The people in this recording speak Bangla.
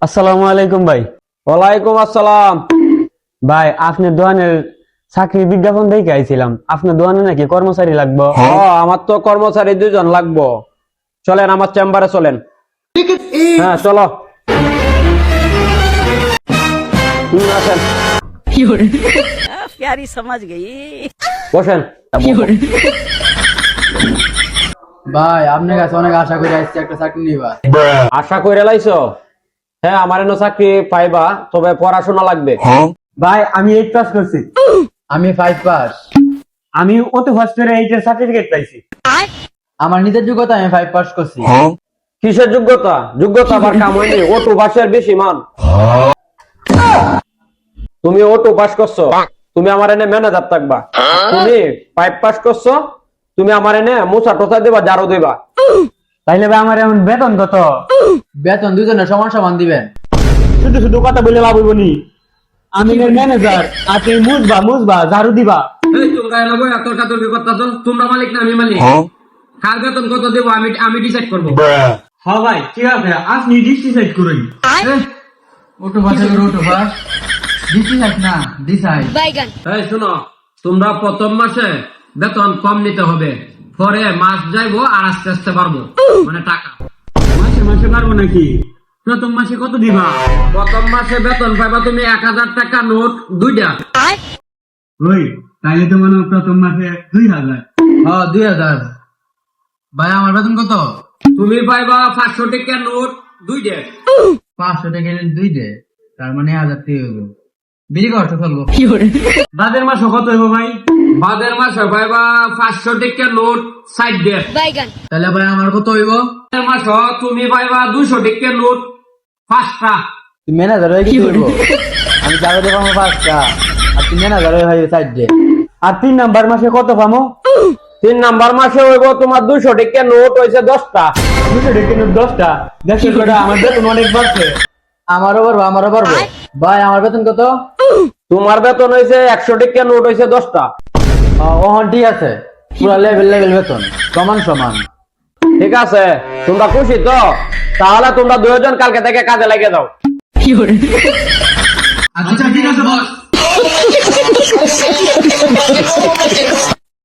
আসসালামু আলাইকুম ভাই। ওয়ালাইকুম আসসালাম। ভাই আপনার দোকানের চাকরির বিজ্ঞাপন দেখে আইছিলাম, আপনার দোকানে নাকি কর্মচারী লাগবে। আমার তো কর্মচারী 2 জন লাগবো। চলেন আমার চেম্বারে চলেন। হ্যাঁ চলো। আসেন प्यारी समझ गई। বসেন। ভাই আপনার কাছে অনেক আশা করে আসছি একটা চাকরি নিবা। আশা কইরা লাইছো? হ্যাঁ আমার এনে চাকরি পাইবা, তবে পড়াশোনা লাগবে। ভাই আমি 8 পাস করছি। আমি 5 পাস। আমি অত হস্টেলে 8 এর সার্টিফিকেট পাইছি। আমার নিজের যোগ্যতা আমি 5 পাস করছি। কিসের যোগ্যতা? যোগ্যতা আবার কাম হয়নি, ওটু পাশের বেশি মান। তুমি ওটু পাস করছো, তুমি আমার এনে ম্যানেজার থাকবা। তুমি 5 পাস করছো, তুমি আমার এনে মুছা টোচা দিবা, ঝাড়ু দিবা। তাইলে ভাই আমার এখন বেতন কত? বেতন দুজনের সমান সমান দিবেন। শুধু শুধু কথা বলে লাভ হইব নি? আমি ম্যানেজার, আপনি মুছবা ঝাড়ু দিবা। তোমরা এলাবো এত কাতরকি করতেছো, তোমরা মালিক না আমি মালিক। কার বেতন কত দেবো আমি ডিসাইড করবো। হ্যাঁ ভাই ঠিক আছে, আপনি ডিসাইড করুন। ওটো পাস করে ওটো পাস। ডিসাইড না ডিসাইড। এই শুনো, তোমরা প্রথম মাসে বেতন কম নিতে হবে, পরে মাস যাইবো আর আস্তে আস্তে বাড়বো, মানে টাকা। মাসে মাসে পারবো নাকি? প্রথম মাসে কত দিবা? প্রথম মাসে বেতন পাইবা তুমি 1000 টাকা নোট 2টা। ওই তাইলে তো মনে হয় প্রথম মাসে 2000। হ্যাঁ 2000। ভাই আমার বেতন কত? তুমি পাইবা 500 টাকা নোট 2টা। 500 টাকা নিলে 2 দে, তার মানে 1000 টাকা হলো। বিড়ি কষ্ট চলবো। বাদের মাসে কত হইব ভাই? বাদের মাসে পাইবা 500 টাকা নোট 60টা। তাহলে ভাই আমার কত হইব? বাদের মাসে তুমি পাইবা 200 টাকা নোট 5টা। তুই ম্যানেজার হয়ে কি করবো? আমি যাবে দেবো আমার 5টা, আর তুই ম্যানেজার হয়ে ভাই 4 দে। আর 3 নাম্বার মাসে কত পামো? 3 নাম্বার মাসে হইব তোমার 200 টাকা নোট হইছে 10টা। 200 টাকা নোট 10টা। 150 টাকা আমার বেতন অনেক বাড়ছে। আমারও পারবো। ভাই আমার বেতন কত? তোমার বেতন হইছে 100 টাকা নোট হইছে 10টা। ওহন ঠিক আছে, পুরা লেভেল বেতন সমান সমান। ঠিক আছে, তোমরা খুশি তো? তাহলে তোমরা 2 জন কালকে থেকে কাজে লেগে যাও। আচ্ছা ঠিক আছে বস।